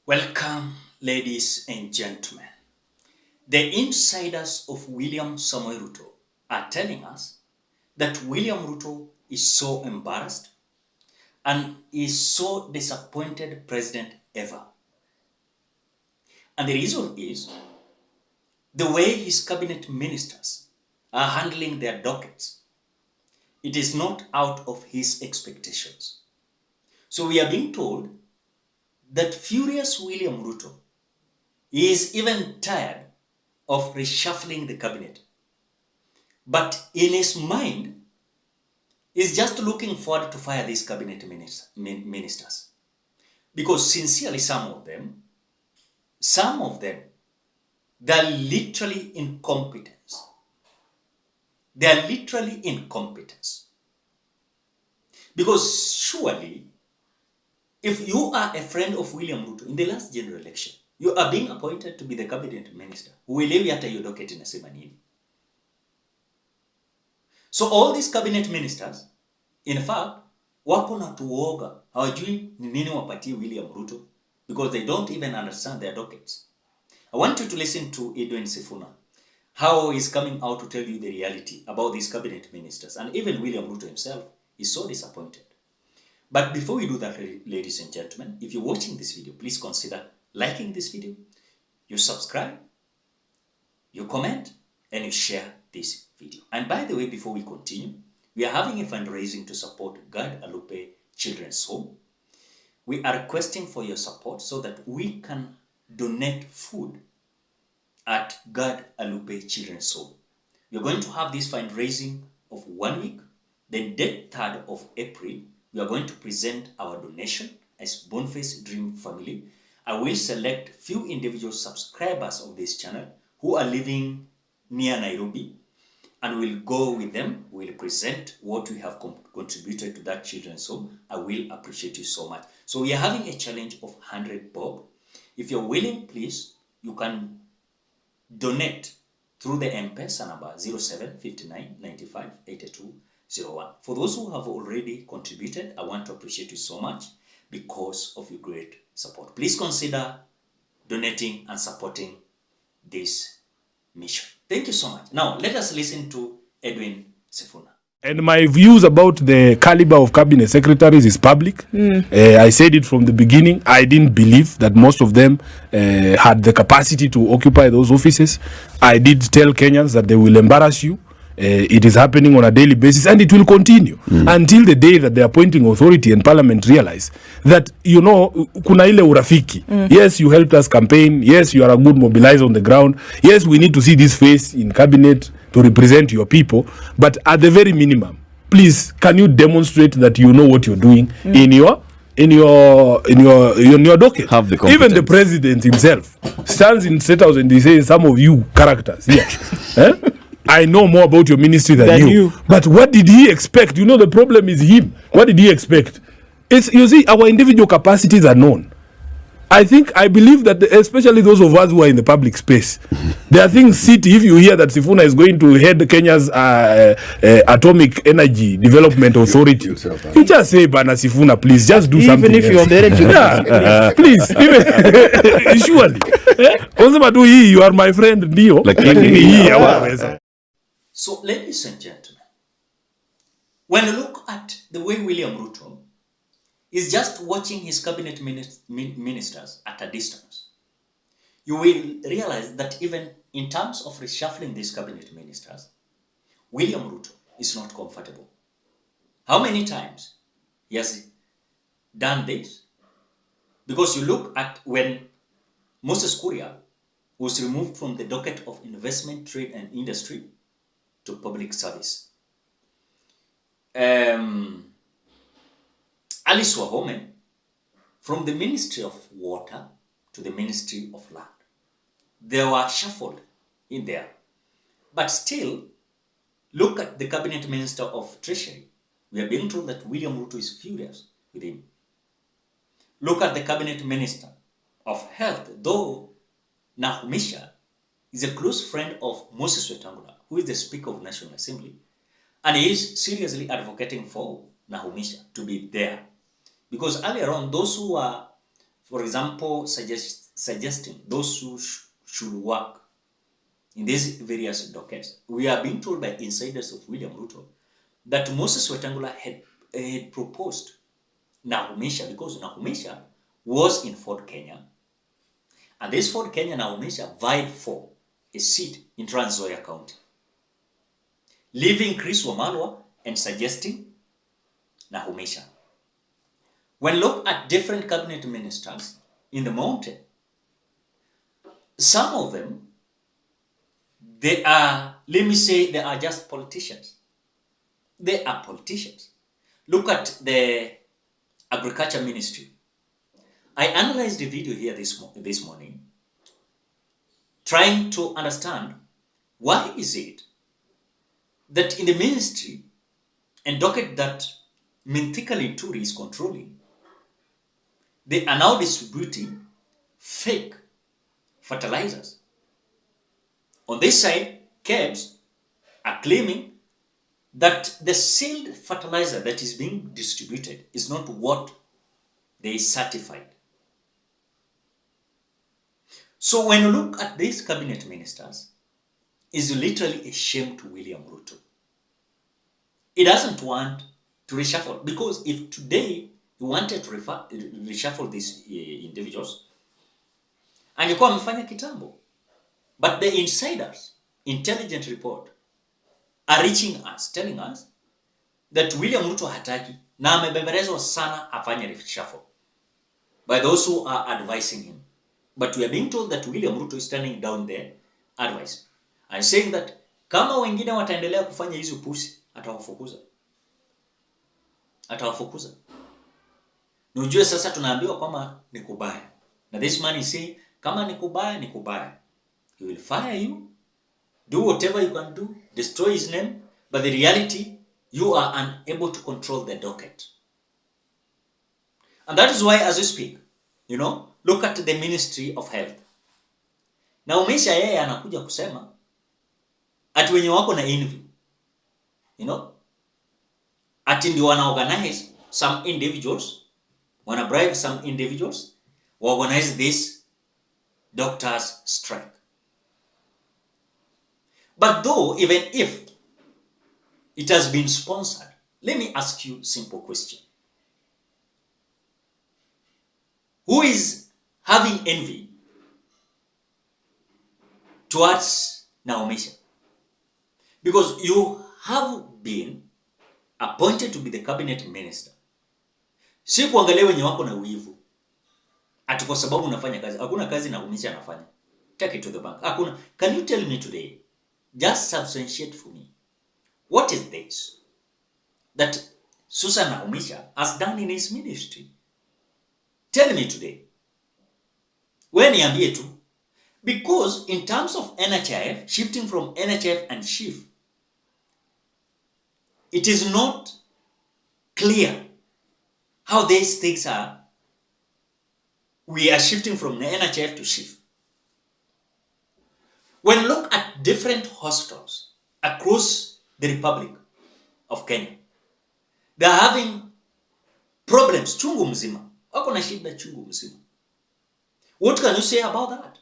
Welcome, ladies and gentlemen. The insiders of William Samoei Ruto are telling us that William Ruto is so embarrassed and is so disappointed president ever. And the reason is the way his cabinet ministers are handling their dockets. It is not out of his expectations. So we are being told that furious William Ruto is even tired of reshuffling the cabinet. But in his mind, he's just looking forward to fire these cabinet ministers. Because sincerely, some of them, they're literally incompetence. They're literally incompetence. Because surely, if you are a friend of William Ruto in the last general election, you are being appointed to be the cabinet minister. Uelewi hata hiyo docket inasema nini. So all these cabinet ministers, in fact, wako na tuoga. Hawajui ni nini wapatie William Ruto because they don't even understand their dockets. I want you to listen to Edwin Sifuna, how he's coming out to tell you the reality about these cabinet ministers. And even William Ruto himself is so disappointed. But before we do that, ladies and gentlemen, if you're watching this video, please consider liking this video, you subscribe, you comment, and you share this video. And by the way, before we continue, we are having a fundraising to support God Alupe Children's Home. We are requesting for your support so that we can donate food at God Alupe Children's Home. We are going to have this fundraising of 1 week. Then date 3rd of April, we are going to present our donation as Bonface Dream Family. I will select few individual subscribers of this channel who are living near Nairobi, and we'll go with them. We'll present what we have contributed to that children's home. I will appreciate you so much. So we are having a challenge of 100 bob. If you're willing, please, you can donate through the Mpesa number 0759 95 82 01. For those who have already contributed, I want to appreciate you so much because of your great support. Please consider donating and supporting this mission. Thank you so much. Now, let us listen to Edwin Sifuna. And my views about the caliber of cabinet secretaries is public. I said it from the beginning. I didn't believe that most of them had the capacity to occupy those offices. I did tell Kenyans that they will embarrass you. It is happening on a daily basis, and it will continue until the day that the appointing authority and parliament realize that, you know, kuna ile urafiki. Yes, you helped us campaign. Yes, you are a good mobilizer on the ground. Yes, we need to see this face in cabinet to represent your people. But at the very minimum, please, can you demonstrate that you know what you're doing in your docket? Have the competence. Even the president himself stands in Statehouse and he says, some of you characters here. I know more about your ministry than you. But what did he expect? You know, the problem is him. What did he expect? It's, you see, our individual capacities are known. I believe that especially those of us who are in the public space, there are things city. If you hear that Sifuna is going to head Kenya's Atomic Energy Development Authority, you just say, Bana Sifuna, please, just do something. Even if you're on the energy, please, even surely. You are my friend, Dio. So, ladies and gentlemen, when you look at the way William Ruto is just watching his cabinet ministers at a distance, you will realize that even in terms of reshuffling these cabinet ministers, William Ruto is not comfortable. How many times he has done this? Because you look at when Moses Kuria was removed from the docket of investment, trade, and industry to public service. Alice Wahome from the Ministry of Water to the Ministry of Land. They were shuffled in there. But still, look at the Cabinet Minister of Treasury. We are being told that William Ruto is furious with him. Look at the Cabinet Minister of Health, though Nahumisha is a close friend of Moses Wetangula, who is the Speaker of National Assembly, and he is seriously advocating for Nahumisha to be there. Because earlier on, those who were For example, suggesting those who should work in these various dockets. We are being told by insiders of William Ruto that Moses Wetangula had proposed Nahumisha, because Nahumisha was in Ford Kenya, and this Ford Kenya Nahumisha vied for a seat in Trans Nzoia County, leaving Chris Wamalwa and suggesting Nahumisha. When look at different cabinet ministers in the mountain, some of them, they are, let me say, they are just politicians. They are politicians. Look at the Agriculture Ministry. I analyzed the video here this morning, trying to understand why is it that in the ministry and docket that Minthikali Turi is controlling, they are now distributing fake fertilizers. On this side, KEBS are claiming that the sealed fertilizer that is being distributed is not what they certified. So when you look at these cabinet ministers, is literally a shame to William Ruto. He doesn't want to reshuffle, because if today he wanted to reshuffle these individuals, angekuwa amefanya kitambo. But the insiders, intelligent report, are reaching us, telling us that William Ruto hataki na amebembelezwa sana afanye reshuffle by those who are advising him. But we are being told that William Ruto is turning down their advice and saying that kama wengine wataendelea kufanya hizo pusi, atawafukuza. Nujue sasa tunaambiwa kwamba ni kubaya. Na this man is saying, kama ni kubaya, ni kubaya. He will fire you, do whatever you can do, destroy his name, but the reality, you are unable to control the docket. And that is why, as we speak, look at the Ministry of Health. Na umesha yeye anakuja kusema ati wenye wako na envy, ati ndio wana organize some individuals, wana bribe some individuals, organize this doctors strike. But though, even if it has been sponsored, let me ask you a simple question. Who is having envy towards Nahumisha? Because you have been appointed to be the cabinet minister. Si kuangalia wenye wako na wivu. Ati kwa sababu unafanya kazi. Hakuna kazi Nahumisha anafanya. Take it to the bank. Hakuna. Can you tell me today, just substantiate for me, what is this that Susan Nahumisha has done in his ministry? Tell me today. When niambie tu. Because in terms of NHIF, shifting from NHIF and SHIF, it is not clear how these things are. We are shifting from the NHIF to SHIF. When look at different hospitals across the Republic of Kenya, they are having problems chungu mzima. Wako na shida chungu mzima. What can you say about that?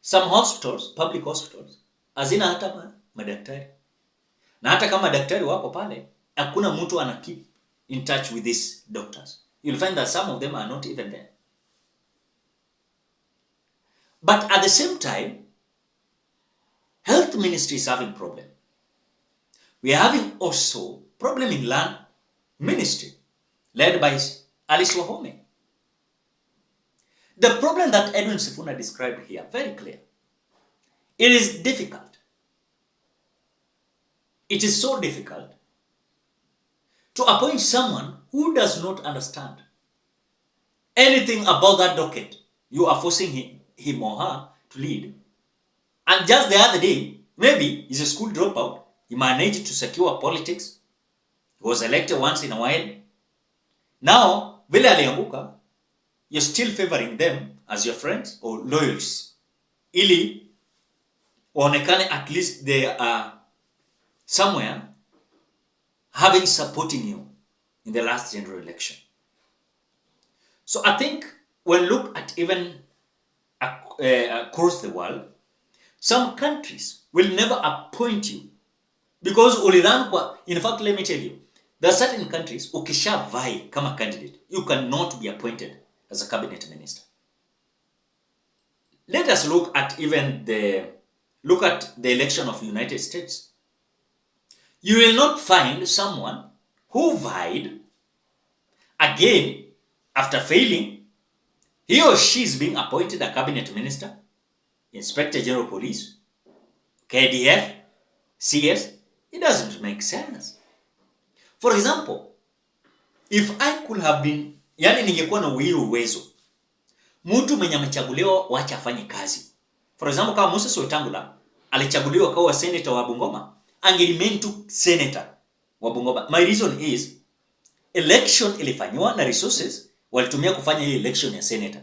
Some hospitals, public hospitals, hazina hata madaktari. Na hata kama daktari wako pale, hakuna mtu ana keep in touch with these doctors. You'll find that some of them are not even there. But at the same time, health ministry is having problem. We are having also problem in land ministry, led by Alice Wahome. The problem that Edwin Sifuna described here, very clear. It is difficult. It is so difficult to appoint someone who does not understand anything about that docket you are forcing him or her to lead. And just the other day, maybe he's a school dropout, he managed to secure politics, he was elected once in a while. Now, vile alianguka, you're still favoring them as your friends or loyals. Ili waonekane at least they are somewhere supporting you in the last general election. So I think when look at even across the world, some countries will never appoint you because ulidhan kwa. In fact, let me tell you, there are certain countries ukishavai kama candidate, you cannot be appointed as a cabinet minister. Let us look at even the election of United States. You will not find someone who vied again after failing. He or she is being appointed a cabinet minister, inspector general police, KDF, CS. It doesn't make sense. For example, if I could have been, yani ningekuwa na uwezo, mtu mwenye amechaguliwa wacha afanye kazi. For example, kama Moses Wetangula alichaguliwa kuwa senator wa Bungoma, angeremain tu senator wa Bungoma. My reason is election ilifanywa na resources walitumia kufanya hii election ya senator.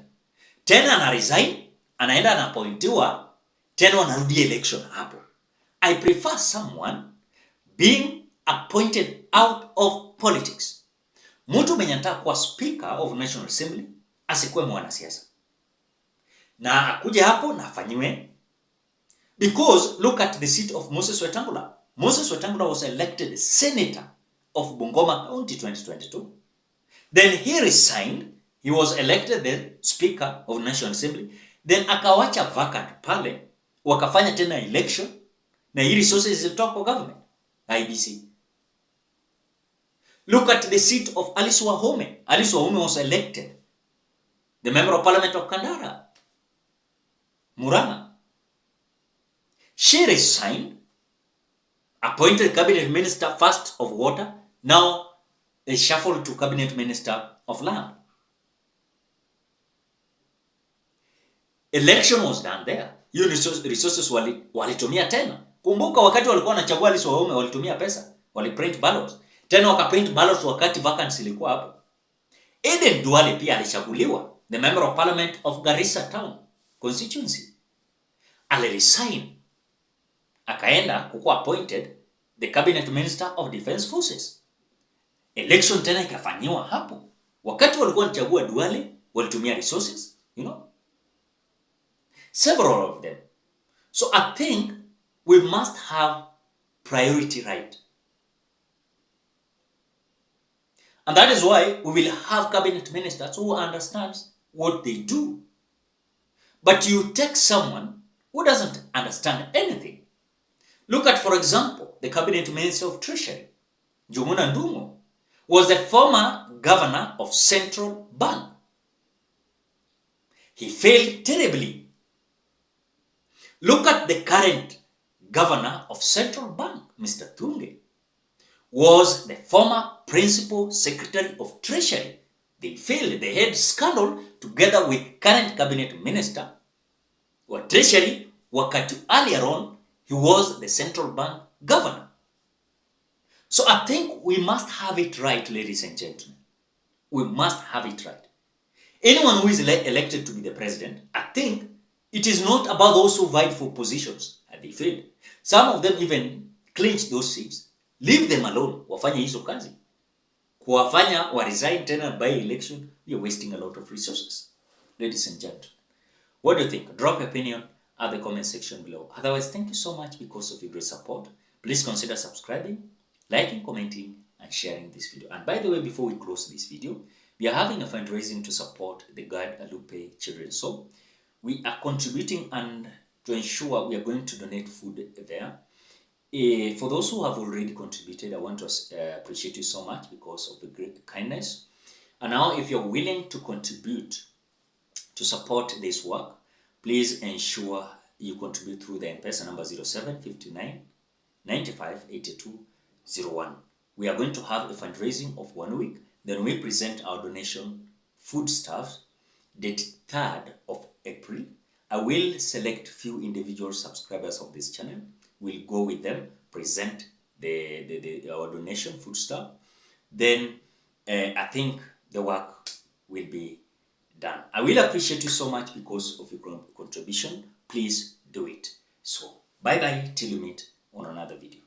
Tena ana resign, anaenda anapointiwa, tena anarudi election hapo. I prefer someone being appointed out of politics. Mtu mwenye anataka kuwa speaker of National Assembly asikuwe mwanasiasa. Na akuje hapo na afanyiwe. Because look at the seat of Moses Wetangula. Moses Wetangula was elected senator of Bungoma County 2022. Then he resigned. He was elected the speaker of National Assembly. Then akawacha vacant pale, wakafanya tena election, na hii resources zilitoka kwa government, IBC. Look at the seat of Alice Wahome. Alice Wahome was elected the member of parliament of Kandara, Murang'a. She resigned, appointed cabinet minister first of water, now a shuffle to cabinet minister of land. Election was done there. You resources walitumia tena. Kumbuka wakati walikuwa wanachagua Alice Wahome walitumia pesa, waliprint ballots. Tena wakaprint ballots wakati vacancy ilikuwa hapo. Eden Duale pia alichaguliwa, the member of parliament of Garissa Town constituency. Aliresign, akaenda kukuwa appointed the cabinet minister of defense forces. Election tena ikafanywa hapo. Wakati walikuwa wanachagua Duale walitumia resources, you know. Several of them. So I think we must have priority right. And that is why we will have cabinet ministers who understands what they do. But you take someone who doesn't understand anything. Look at, for example, the cabinet minister of treasury, Njuguna Ndung'u, was the former governor of Central Bank. He failed terribly. Look at the current governor of Central Bank, Mr. Thunge, was the former principal secretary of treasury. They failed. They had scandal together with current cabinet minister or treasury, wakati earlier on he was the central bank governor. So I think we must have it right, ladies and gentlemen. We must have it right. Anyone who is elected to be the president, I think it is not about those who vied for positions and they failed. Some of them even clinched those seats. Leave them alone. Wafanya hizo kazi. Kuwafanya wa resign tena by election, you're wasting a lot of resources. Ladies and gentlemen, what do you think? Drop your opinion at the comment section below. Otherwise, thank you so much because of your great support. Please consider subscribing, liking, commenting, and sharing this video. And by the way, before we close this video, we are having a fundraising to support the God Alupe Children's Home. We are contributing and to ensure we are going to donate food there. For those who have already contributed, I want to appreciate you so much because of the great kindness. And now, if you're willing to contribute to support this work, please ensure you contribute through the Mpesa number 0759 95 82 01. We are going to have a fundraising of 1 week. Then we present our donation foodstuffs the 3rd of April. I will select few individual subscribers of this channel. We'll go with them, present our donation foodstuff. Then I think the work will be done. I will appreciate you so much because of your contribution. Please do it. So bye bye till you meet on another video.